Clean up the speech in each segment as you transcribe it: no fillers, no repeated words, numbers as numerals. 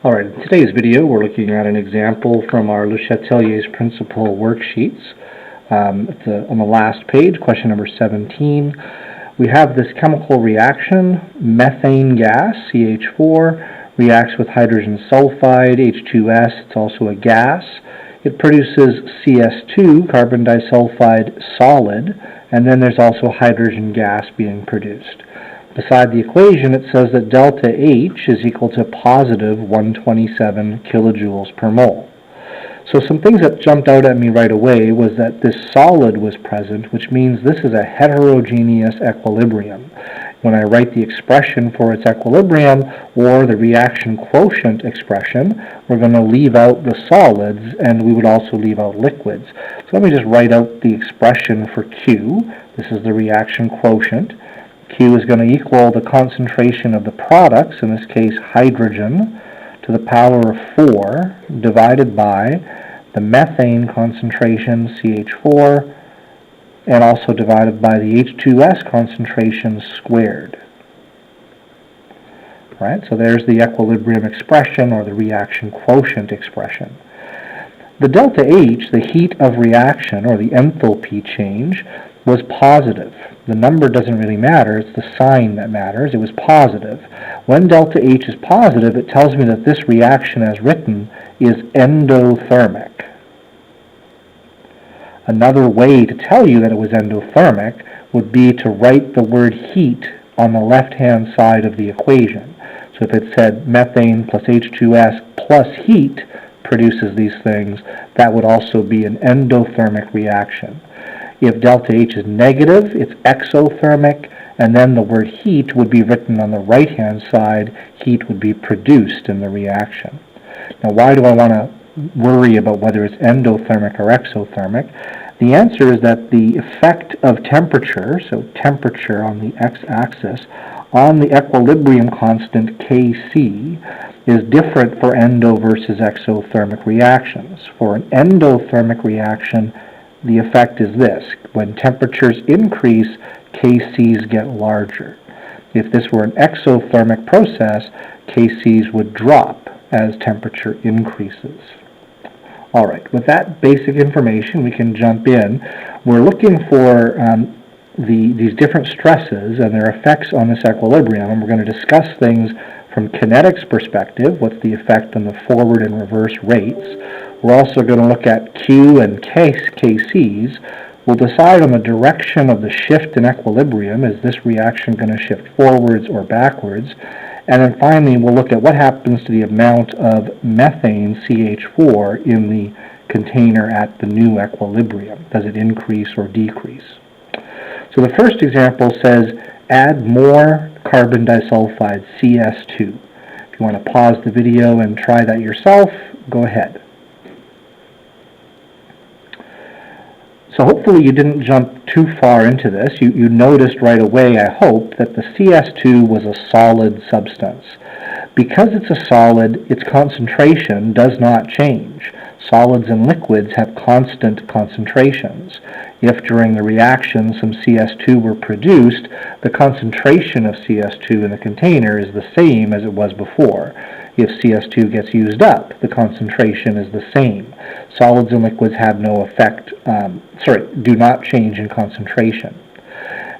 Alright, in today's video we're looking at an example from our Chatellier's principal worksheets. On the last page, question number 17, we have this chemical reaction. Methane gas, CH4, reacts with hydrogen sulfide, H2S. It's also a gas. It produces CS2, carbon disulfide solid, and then there's also hydrogen gas being produced. Beside the equation, it says that delta H is equal to positive 127 kilojoules per mole. So some things that jumped out at me right away was that this solid was present, which means this is a heterogeneous equilibrium. When I write the expression for its equilibrium, or the reaction quotient expression, we're going to leave out the solids, and we would also leave out liquids. So let me just write out the expression for Q. This is the reaction quotient. Q is going to equal the concentration of the products, in this case hydrogen, to the power of 4 divided by the methane concentration, CH4, and also divided by the H2S concentration squared. Right? So there's the equilibrium expression, or the reaction quotient expression. The delta H, the heat of reaction, or the enthalpy change, was positive. The number doesn't really matter, it's the sign that matters. It was positive. When delta H is positive, it tells me that this reaction as written is endothermic. Another way to tell you that it was endothermic would be to write the word heat on the left-hand side of the equation. So if it said methane plus H2S plus heat produces these things, that would also be an endothermic reaction. If delta H is negative, it's exothermic, and then the word heat would be written on the right-hand side. Heat would be produced in the reaction. Now, why do I want to worry about whether it's endothermic or exothermic? The answer is that the effect of temperature, so temperature on the x-axis, on the equilibrium constant Kc is different for endo versus exothermic reactions. For an endothermic reaction, the effect is this. When temperatures increase, Kc's get larger. If this were an exothermic process, Kc's would drop as temperature increases. Alright, with that basic information, we can jump in. We're looking for these different stresses and their effects on this equilibrium, and we're going to discuss things from kinetics perspective. What's the effect on the forward and reverse rates? We're also going to look at Q and Kc's. We'll decide on the direction of the shift in equilibrium. Is this reaction going to shift forwards or backwards? And then finally, we'll look at what happens to the amount of methane, CH4, in the container at the new equilibrium. Does it increase or decrease? So the first example says, add more carbon disulfide, CS2. If you want to pause the video and try that yourself, go ahead. So hopefully you didn't jump too far into this. You noticed right away, I hope, that the CS2 was a solid substance. Because it's a solid, its concentration does not change. Solids and liquids have constant concentrations. If during the reaction some CS2 were produced, the concentration of CS2 in the container is the same as it was before. If CS2 gets used up, the concentration is the same. Solids and liquids have no effect, do not change in concentration.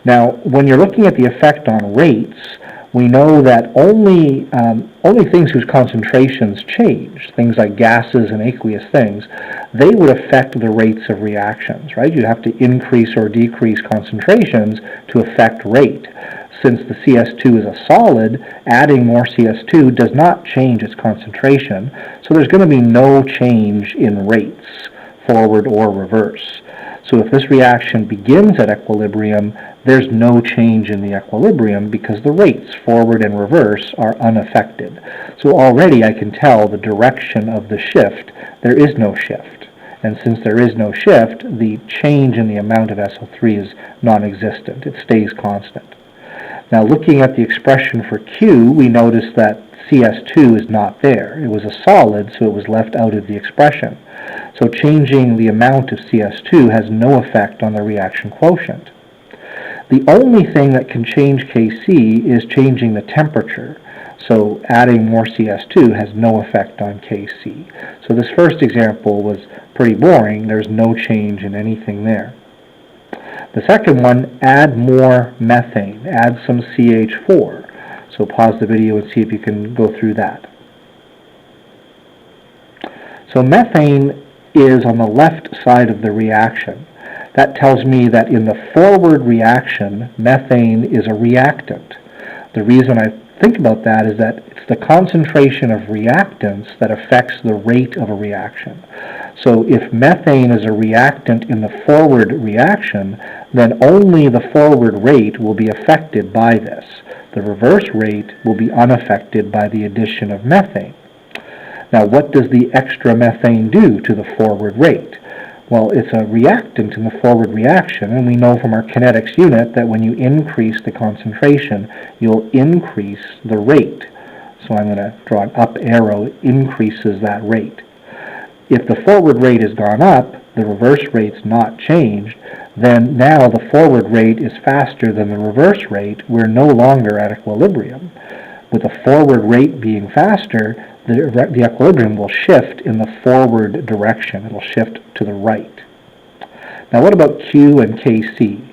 Now, when you're looking at the effect on rates, we know that only things whose concentrations change, things like gases and aqueous things, they would affect the rates of reactions, right? You'd have to increase or decrease concentrations to affect rate. Since the CS2 is a solid, adding more CS2 does not change its concentration, so there's going to be no change in rates, forward or reverse. So if this reaction begins at equilibrium, there's no change in the equilibrium because the rates, forward and reverse, are unaffected. So already I can tell the direction of the shift. There is no shift. And since there is no shift, the change in the amount of SO3 is non-existent. It stays constant. Now looking at the expression for Q, we notice that CS2 is not there. It was a solid, so it was left out of the expression. So changing the amount of CS2 has no effect on the reaction quotient. The only thing that can change Kc is changing the temperature. So adding more CS2 has no effect on Kc. So this first example was pretty boring. There's no change in anything there. The second one, add more methane. Add some CH4. So pause the video and see if you can go through that. So methane is on the left side of the reaction. That tells me that in the forward reaction, methane is a reactant. The reason I think about that is that it's the concentration of reactants that affects the rate of a reaction. So if methane is a reactant in the forward reaction, then only the forward rate will be affected by this. The reverse rate will be unaffected by the addition of methane. Now, what does the extra methane do to the forward rate? Well, it's a reactant in the forward reaction, and we know from our kinetics unit that when you increase the concentration, you'll increase the rate. So I'm going to draw an up arrow, increases that rate. If the forward rate has gone up, the reverse rate's not changed, then now the forward rate is faster than the reverse rate. We're no longer at equilibrium. With the forward rate being faster, the equilibrium will shift in the forward direction. It'll shift to the right. Now what about Q and Kc?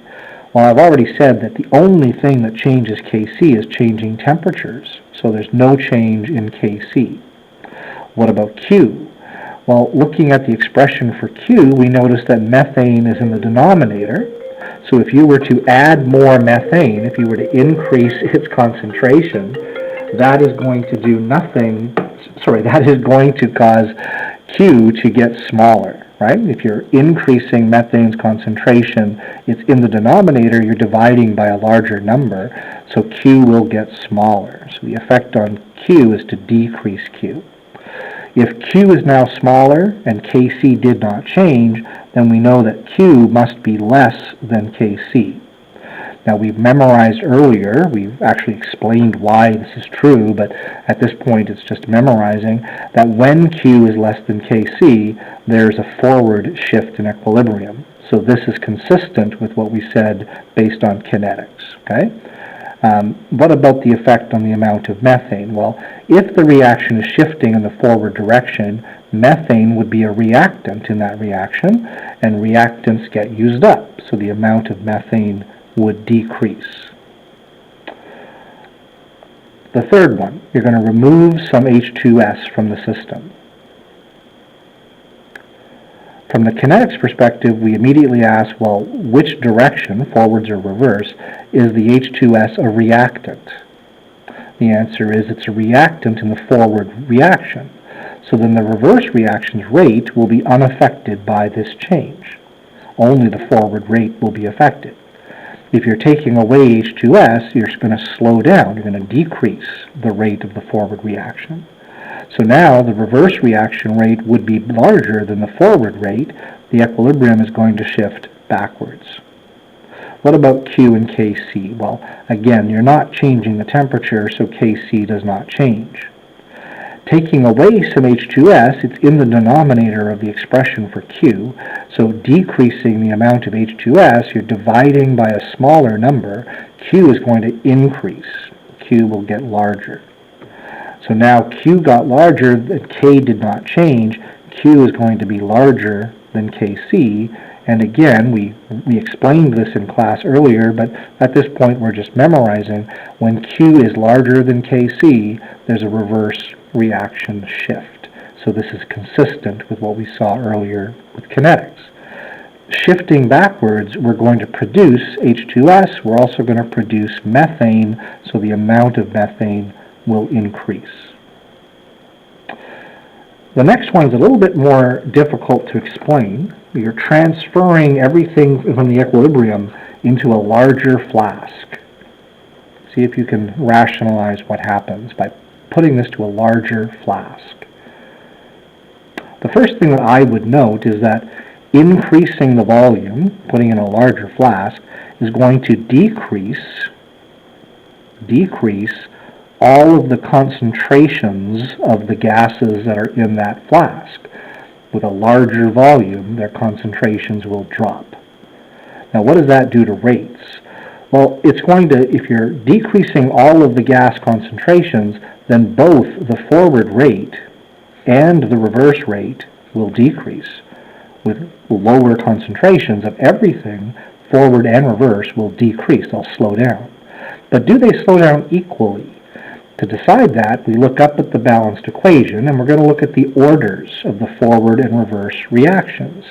Well, I've already said that the only thing that changes Kc is changing temperatures, so there's no change in Kc. What about Q? Well, looking at the expression for Q, we notice that methane is in the denominator. So if you were to add more methane, if you were to increase its concentration, that is going to do nothing, that is going to cause Q to get smaller, right? If you're increasing methane's concentration, it's in the denominator, you're dividing by a larger number, so Q will get smaller. So the effect on Q is to decrease Q. If Q is now smaller and Kc did not change, then we know that Q must be less than Kc. Now we've memorized earlier, we've actually explained why this is true, but at this point it's just memorizing that when Q is less than Kc, there's a forward shift in equilibrium. So this is consistent with what we said based on kinetics, okay? What about the effect on the amount of methane? Well, if the reaction is shifting in the forward direction, methane would be a reactant in that reaction, and reactants get used up, so the amount of methane would decrease. The third one, you're going to remove some H2S from the system. From the kinetics perspective, we immediately ask, well, which direction, forwards or reverse, is the H2S a reactant? The answer is it's a reactant in the forward reaction. So then the reverse reaction's rate will be unaffected by this change. Only the forward rate will be affected. If you're taking away H2S, you're going to slow down. You're going to decrease the rate of the forward reaction. So now the reverse reaction rate would be larger than the forward rate. The equilibrium is going to shift backwards. What about Q and Kc? Well, again, you're not changing the temperature, so Kc does not change. Taking away some H2S, it's in the denominator of the expression for Q, so decreasing the amount of H2S, you're dividing by a smaller number. Q is going to increase. Q will get larger. So now Q got larger, and K did not change. Q is going to be larger than Kc, and again, we explained this in class earlier, but at this point we're just memorizing. When Q is larger than Kc, there's a reverse reaction shift. So this is consistent with what we saw earlier with kinetics. Shifting backwards, we're going to produce H2S. We're also going to produce methane, so the amount of methane will increase. The next one is a little bit more difficult to explain. You're transferring everything from the equilibrium into a larger flask. See if you can rationalize what happens by putting this to a larger flask. The first thing that I would note is that increasing the volume, putting in a larger flask, is going to decrease all of the concentrations of the gases that are in that flask. With a larger volume, their concentrations will drop. Now, what does that do to rates? Well, it's going to, if you're decreasing all of the gas concentrations, then both the forward rate and the reverse rate will decrease. With lower concentrations of everything, forward and reverse will decrease, they'll slow down. But do they slow down equally? To decide that, we look up at the balanced equation, and we're going to look at the orders of the forward and reverse reactions.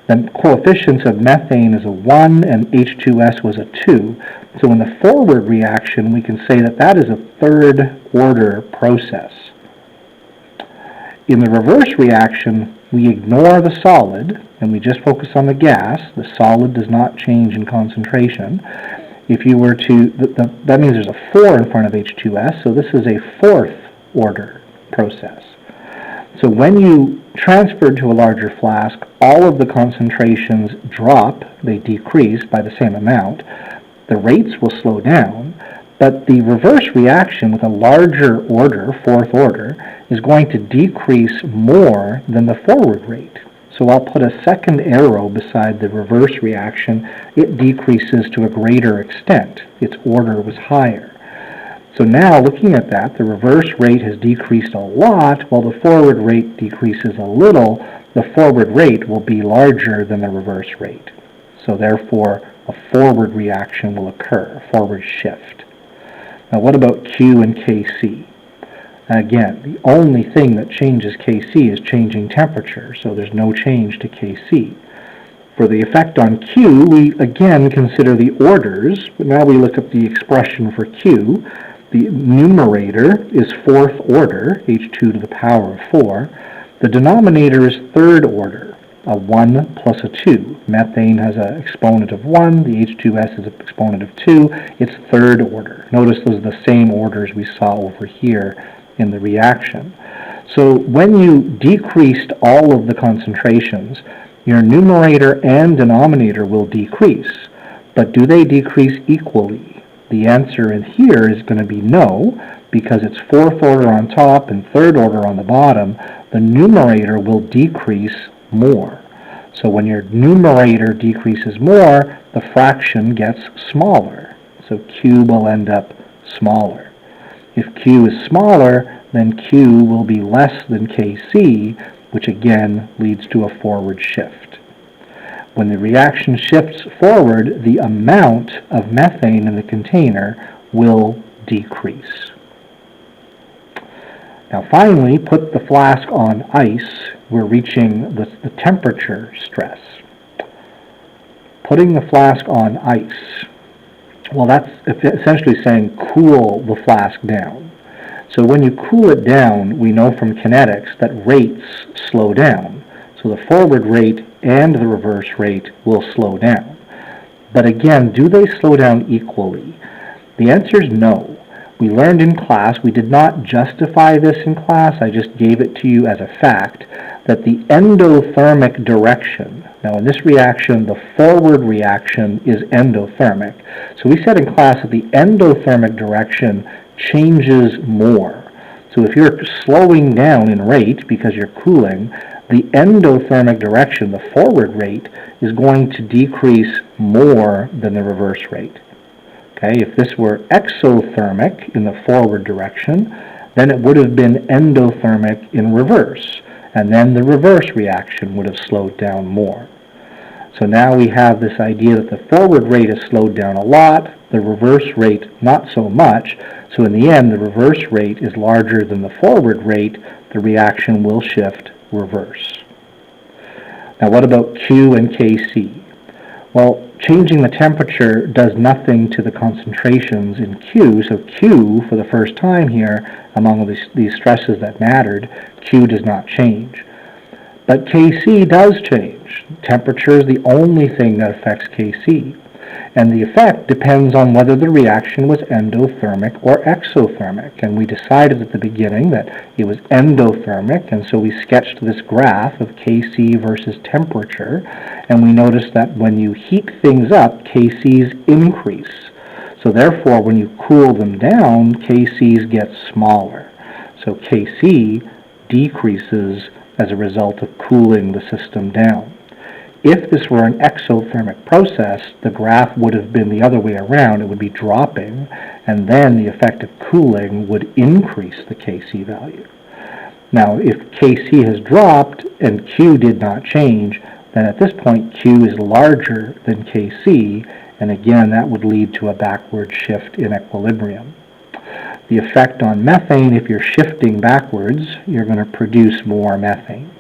The coefficients of methane is a 1 and H2S was a 2. So in the forward reaction, we can say that that is a third order process. In the reverse reaction, we ignore the solid and we just focus on the gas. The solid does not change in concentration. If you were to, that means there's a 4 in front of H2S, so this is a fourth order process. So when you transfer to a larger flask, all of the concentrations drop, they decrease by the same amount. The rates will slow down, but the reverse reaction with a larger order, fourth order, is going to decrease more than the forward rate. So I'll put a second arrow beside the reverse reaction. It decreases to a greater extent. Its order was higher. So now, looking at that, the reverse rate has decreased a lot, while the forward rate decreases a little. The forward rate will be larger than the reverse rate. So therefore, a forward reaction will occur, a forward shift. Now what about Q and Kc? Again, the only thing that changes Kc is changing temperature, so there's no change to Kc. For the effect on Q, we again consider the orders, but now we look at the expression for Q. The numerator is fourth order, H2 to the power of 4. The denominator is third order, a 1 plus a 2. Methane has an exponent of 1, the H2S is an exponent of 2. It's third order. Notice those are the same orders we saw over here in the reaction. So when you decreased all of the concentrations, your numerator and denominator will decrease. But do they decrease equally? The answer in here is going to be no, because it's fourth order on top and third order on the bottom. The numerator will decrease more. So when your numerator decreases more, the fraction gets smaller. So Q will end up smaller. If Q is smaller, then Q will be less than Kc, which again leads to a forward shift. When the reaction shifts forward, the amount of methane in the container will decrease. Now finally, put the flask on ice. We're reaching the temperature stress. Putting the flask on ice, well, that's essentially saying cool the flask down. So when you cool it down, we know from kinetics that rates slow down. So the forward rate and the reverse rate will slow down. But again, do they slow down equally? The answer is no. We learned in class, we did not justify this in class, I just gave it to you as a fact, that the endothermic direction, now in this reaction, the forward reaction is endothermic. So we said in class that the endothermic direction changes more. So if you're slowing down in rate because you're cooling, the endothermic direction, the forward rate, is going to decrease more than the reverse rate. Okay, if this were exothermic in the forward direction, then it would have been endothermic in reverse, and then the reverse reaction would have slowed down more. So now we have this idea that the forward rate is slowed down a lot, the reverse rate not so much, so in the end the reverse rate is larger than the forward rate, the reaction will shift reverse. Now what about Q and Kc? Well, changing the temperature does nothing to the concentrations in Q, so Q, for the first time here, among these stresses that mattered, Q does not change. But Kc does change. Temperature is the only thing that affects Kc. And the effect depends on whether the reaction was endothermic or exothermic. And we decided at the beginning that it was endothermic, and so we sketched this graph of Kc versus temperature, and we noticed that when you heat things up, Kc's increase. So therefore, when you cool them down, Kc's get smaller. So Kc decreases as a result of cooling the system down. If this were an exothermic process, the graph would have been the other way around. It would be dropping, and then the effect of cooling would increase the Kc value. Now, if Kc has dropped and Q did not change, then at this point Q is larger than Kc, and again that would lead to a backward shift in equilibrium. The effect on methane, if you're shifting backwards, you're going to produce more methane.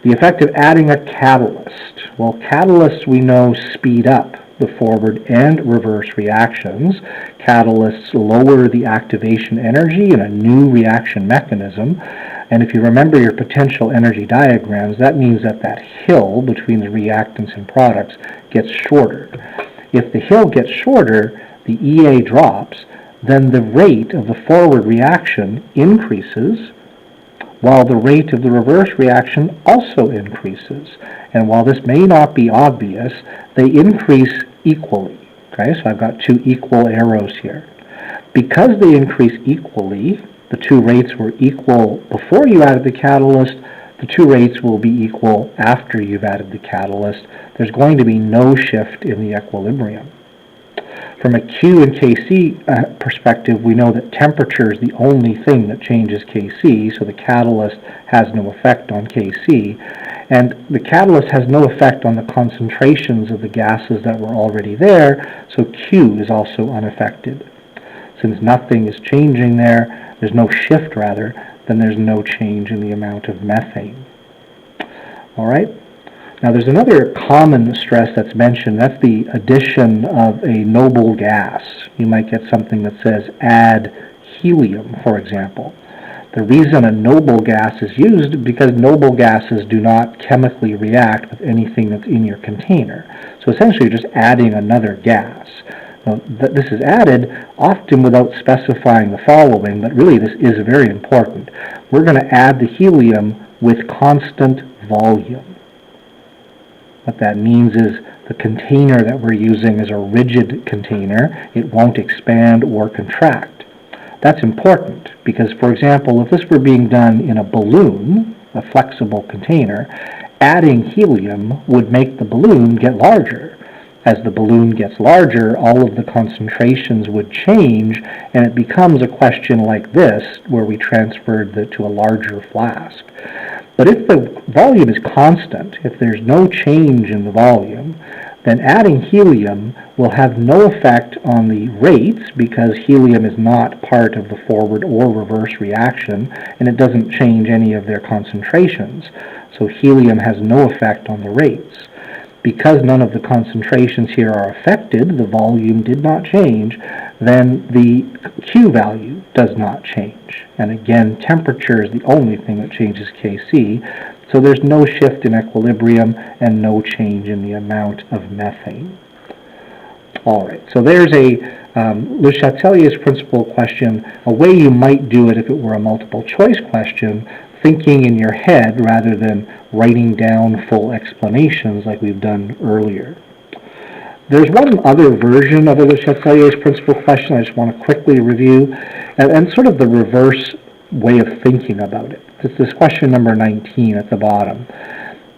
The effect of adding a catalyst. Well, catalysts we know speed up the forward and reverse reactions. Catalysts lower the activation energy in a new reaction mechanism. And if you remember your potential energy diagrams, that means that that hill between the reactants and products gets shorter. If the hill gets shorter, the EA drops, then the rate of the forward reaction increases, while the rate of the reverse reaction also increases. And while this may not be obvious, they increase equally. Okay, so I've got two equal arrows here. Because they increase equally, the two rates were equal before you added the catalyst, the two rates will be equal after you've added the catalyst. There's going to be no shift in the equilibrium. From a Q and Kc perspective, we know that temperature is the only thing that changes Kc, so the catalyst has no effect on Kc. And the catalyst has no effect on the concentrations of the gases that were already there, so Q is also unaffected. Since nothing is changing there, there's no shift rather, then there's no change in the amount of methane. All right? Now there's another common stress that's mentioned. That's the addition of a noble gas. You might get something that says add helium, for example. The reason a noble gas is used is because noble gases do not chemically react with anything that's in your container. So essentially you're just adding another gas. Now, this is added often without specifying the following, but really this is very important. We're going to add the helium with constant volume. What that means is the container that we're using is a rigid container. It won't expand or contract. That's important because, for example, if this were being done in a balloon, a flexible container, adding helium would make the balloon get larger. As the balloon gets larger, all of the concentrations would change, and it becomes a question like this, where we transferred to a larger flask. But if the volume is constant, if there's no change in the volume, then adding helium will have no effect on the rates because helium is not part of the forward or reverse reaction, and it doesn't change any of their concentrations. So helium has no effect on the rates. Because none of the concentrations here are affected, the volume did not change, then the Q value does not change. And again, temperature is the only thing that changes Kc, so there's no shift in equilibrium and no change in the amount of methane. All right, so there's Le Chatelier's principal question, a way you might do it if it were a multiple choice question, thinking in your head rather than writing down full explanations like we've done earlier. There's one other version of Le Chatelier's principal question I just want to quickly review, and sort of the reverse way of thinking about it. It's this question number 19 at the bottom.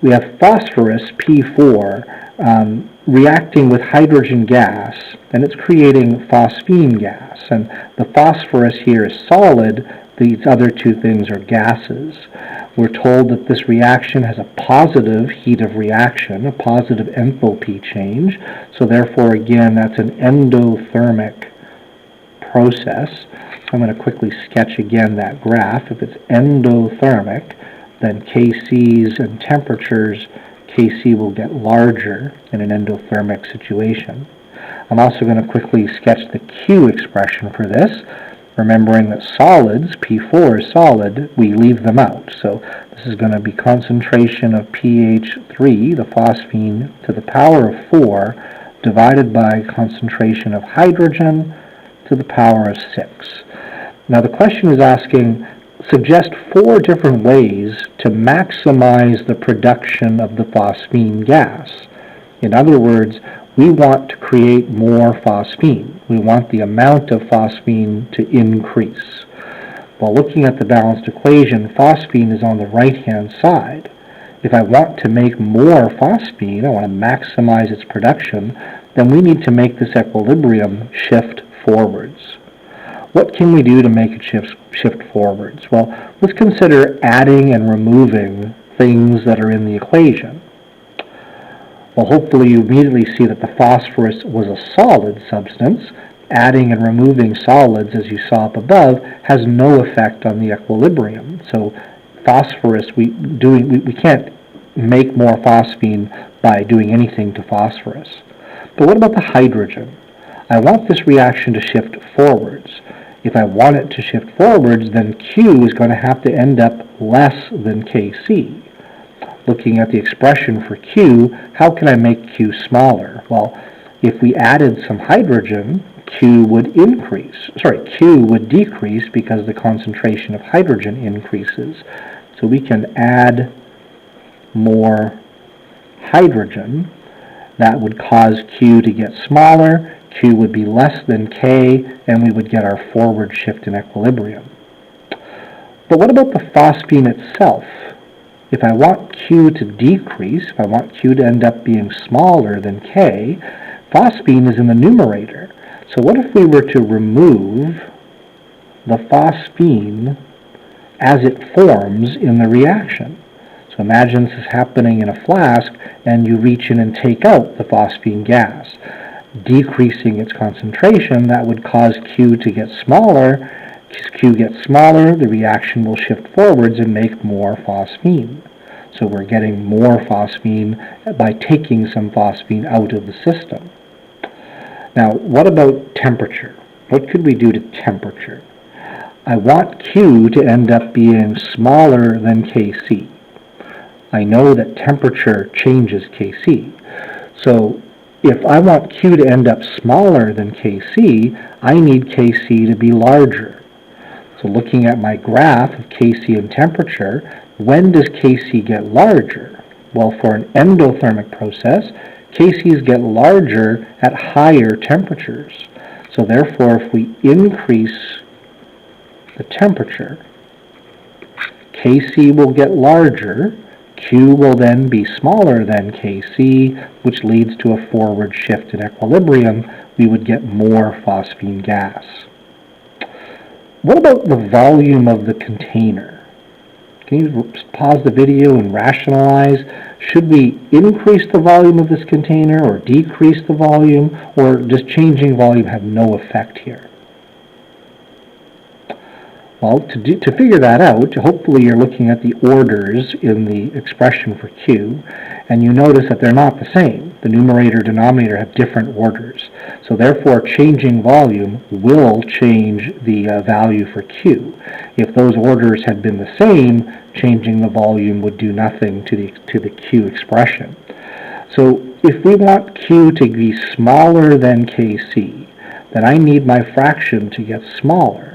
We have phosphorus, P4, reacting with hydrogen gas, and it's creating phosphine gas. And the phosphorus here is solid. These other two things are gases. We're told that this reaction has a positive heat of reaction, a positive enthalpy change. So therefore, again, that's an endothermic process. I'm going to quickly sketch again that graph. If it's endothermic, then Kc's and temperatures, Kc will get larger in an endothermic situation. I'm also going to quickly sketch the Q expression for this. Remembering that solids, P4 is solid, we leave them out. So this is going to be concentration of pH3, the phosphine, to the power of 4, divided by concentration of hydrogen to the power of 6. Now the question is asking, suggest 4 different ways to maximize the production of the phosphine gas. In other words, we want to create more phosphine. We want the amount of phosphine to increase. While looking at the balanced equation, phosphine is on the right-hand side. if I want to make more phosphine, I want to maximize its production, then we need to make this equilibrium shift forwards. What can we do to make it shift forwards? Well, let's consider adding and removing things that are in the equation. Well, hopefully you immediately see that the phosphorus was a solid substance. Adding and removing solids, as you saw up above, has no effect on the equilibrium. So phosphorus, we can't make more phosphine by doing anything to phosphorus. But what about the hydrogen? I want this reaction to shift forwards. If I want it to shift forwards, then Q is going to have to end up less than Kc. Looking at the expression for Q, how can I make Q smaller? Well, if we added some hydrogen, Q would decrease because the concentration of hydrogen increases. So we can add more hydrogen. That would cause Q to get smaller. Q would be less than K, and we would get our forward shift in equilibrium. But what about the phosphine itself? If I want Q to decrease, if I want Q to end up being smaller than K, phosphine is in the numerator. So what if we were to remove the phosphine as it forms in the reaction? So imagine this is happening in a flask, and you reach in and take out the phosphine gas. Decreasing its concentration, that would cause Q to get smaller. As Q gets smaller, the reaction will shift forwards and make more phosphine. So we're getting more phosphine by taking some phosphine out of the system. Now, what about temperature? What could we do to temperature? I want Q to end up being smaller than Kc. I know that temperature changes Kc. So if I want Q to end up smaller than Kc, I need Kc to be larger. So looking at my graph of Kc and temperature, when does Kc get larger? Well, for an endothermic process, Kc's get larger at higher temperatures. So therefore, if we increase the temperature, Kc will get larger. Q will then be smaller than Kc, which leads to a forward shift in equilibrium. We would get more phosphine gas. What about the volume of the container? Can you pause the video and rationalize? Should we increase the volume of this container or decrease the volume, or does changing volume have no effect here? Well, to figure that out, hopefully you're looking at the orders in the expression for Q, and you notice that they're not the same. The numerator and denominator have different orders. So therefore, changing volume will change the value for Q. If those orders had been the same, changing the volume would do nothing to the Q expression. So if we want Q to be smaller than Kc, then I need my fraction to get smaller.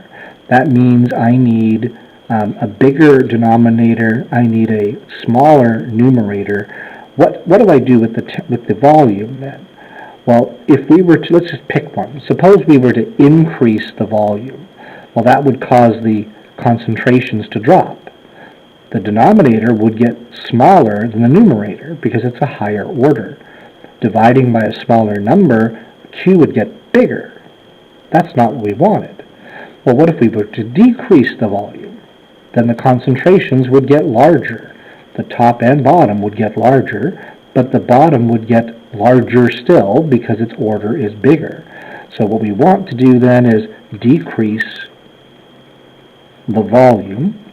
That means I need a bigger denominator. I need a smaller numerator. What do I do with the volume then? Well, if we were to, let's just pick one. Suppose we were to increase the volume. Well, that would cause the concentrations to drop. The denominator would get smaller than the numerator because it's a higher order. Dividing by a smaller number, Q would get bigger. That's not what we wanted. Well, what if we were to decrease the volume? Then the concentrations would get larger. The top and bottom would get larger, but the bottom would get larger still because its order is bigger. So what we want to do then is decrease the volume,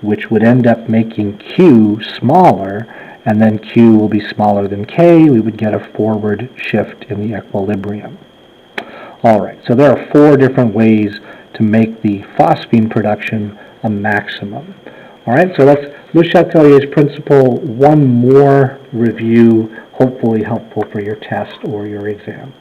which would end up making Q smaller, and then Q will be smaller than K. We would get a forward shift in the equilibrium. All right, so there are 4 different ways to make the phosphine production a maximum. All right, so that's Le Chatelier's principle. One more review, hopefully helpful for your test or your exam.